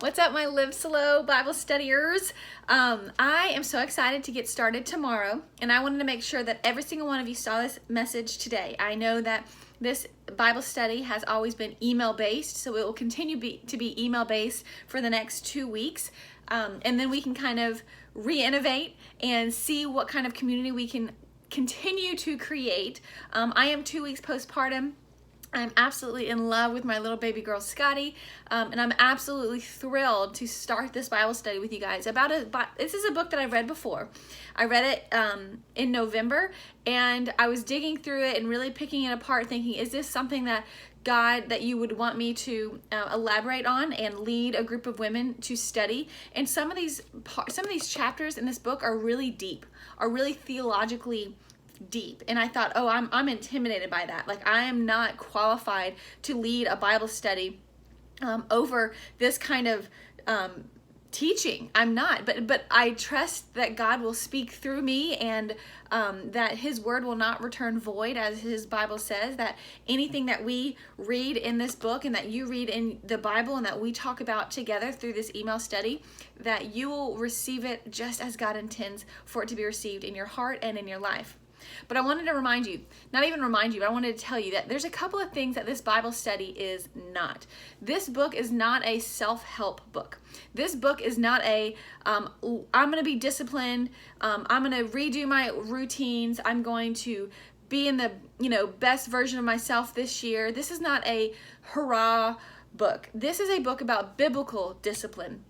What's up, my Live Slow Bible studiers? I am so excited to get started tomorrow, and I wanted to make sure that every single one of you saw this message today. I know that this Bible study has always been email-based, so it will continue to be email-based for the next 2 weeks, and then we can kind of re-innovate and see what kind of community we can continue to create. I am 2 weeks postpartum. I'm absolutely in love with my little baby girl, Scotty, and I'm absolutely thrilled to start this Bible study with you guys. This is a book that I've read before. I read it in November, and I was digging through it and really picking it apart, thinking, is this something that God, that you would want me to elaborate on and lead a group of women to study? And some of these chapters in this book are really deep, are really theologically deep, and I thought, oh, I'm intimidated by that. Like, I am not qualified to lead a Bible study over this kind of teaching. I'm not, but I trust that God will speak through me, and that His word will not return void, as His Bible says, that anything that we read in this book and that you read in the Bible and that we talk about together through this email study, that you will receive it just as God intends for it to be received in your heart and in your life. But I wanted to remind you, not even remind you, but I wanted to tell you that there's a couple of things that this Bible study is not. This book is not a self-help book. This book is not a, I'm going to be disciplined, I'm going to redo my routines, I'm going to be in the best version of myself this year. This is not a hurrah book. This is a book about biblical discipline.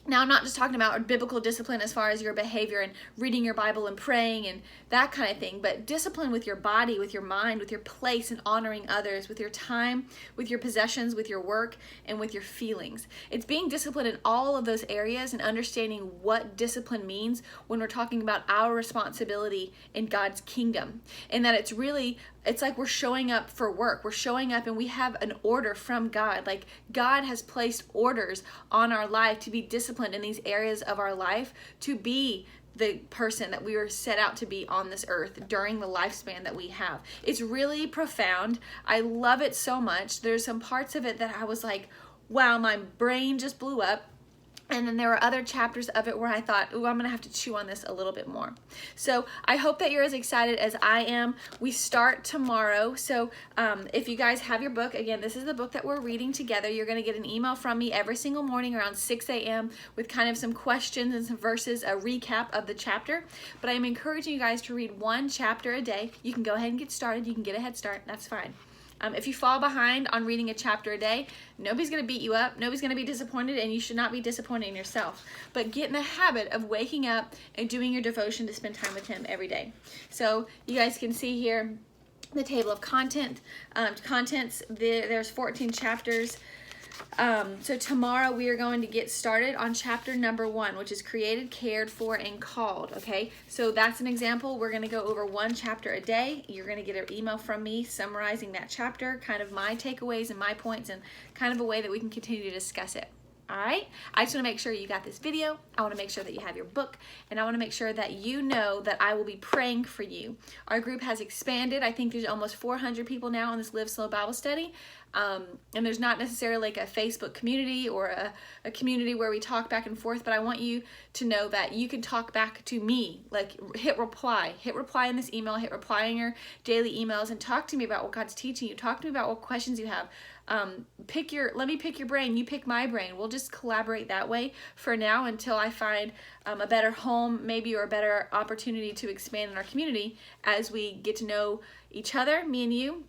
Now, I'm not just talking about biblical discipline as far as your behavior and reading your Bible and praying and that kind of thing, but discipline with your body, with your mind, with your place, and honoring others, with your time, with your possessions, with your work, and with your feelings. It's being disciplined in all of those areas and understanding what discipline means when we're talking about our responsibility in God's kingdom. And that it's like we're showing up for work. We're showing up and we have an order from God. Like, God has placed orders on our life to be disciplined in these areas of our life, to be the person that we were set out to be on this earth during the lifespan that we have. It's really profound. I love it so much. There's some parts of it that I was like, wow, my brain just blew up. And then there were other chapters of it where I thought, ooh, I'm going to have to chew on this a little bit more. So I hope that you're as excited as I am. We start tomorrow. So if you guys have your book, again, this is the book that we're reading together. You're going to get an email from me every single morning around 6 a.m. with kind of some questions and some verses, a recap of the chapter. But I'm encouraging you guys to read one chapter a day. You can go ahead and get started. You can get a head start. That's fine. If you fall behind on reading a chapter a day, nobody's going to beat you up. Nobody's going to be disappointed, and you should not be disappointed in yourself. But get in the habit of waking up and doing your devotion to spend time with Him every day. So you guys can see here the table of contents. There's 14 chapters. So tomorrow we are going to get started on chapter number 1, which is created, cared for, and called. Okay, so that's an example. We're going to go over one chapter a day. You're going to get an email from me summarizing that chapter, kind of my takeaways and my points, and kind of a way that we can continue to discuss it. All right, I just want to make sure you got this video. I want to make sure that you have your book, and I want to make sure that you know that I will be praying for you. Our group has expanded. I think there's almost 400 people now in this Live Slow Bible study. And there's not necessarily like a Facebook community or a community where we talk back and forth, but I want you to know that you can talk back to me, like hit reply in this email, hit reply in your daily emails, and talk to me about what God's teaching you. Talk to me about what questions you have. Let me pick your brain, you pick my brain. We'll just collaborate that way for now until I find a better home maybe, or a better opportunity to expand in our community as we get to know each other, me and you,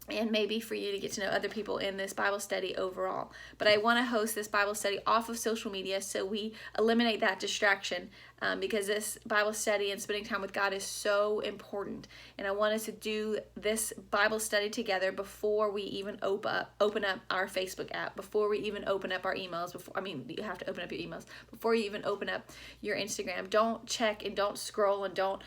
and maybe for you to get to know other people in this Bible study overall. But I want to host this Bible study off of social media so we eliminate that distraction, because this Bible study and spending time with God is so important. And I want us to do this Bible study together before we even open up our Facebook app, before we even open up our emails. You have to open up your emails before you even open up your Instagram. Don't check and don't scroll and don't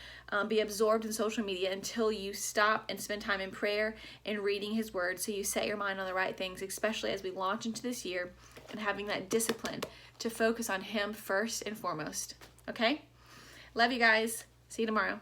be absorbed in social media until you stop and spend time in prayer and reading His word, so you set your mind on the right things, especially as we launch into this year, and having that discipline to focus on Him first and foremost. Okay? Love you guys. See you tomorrow.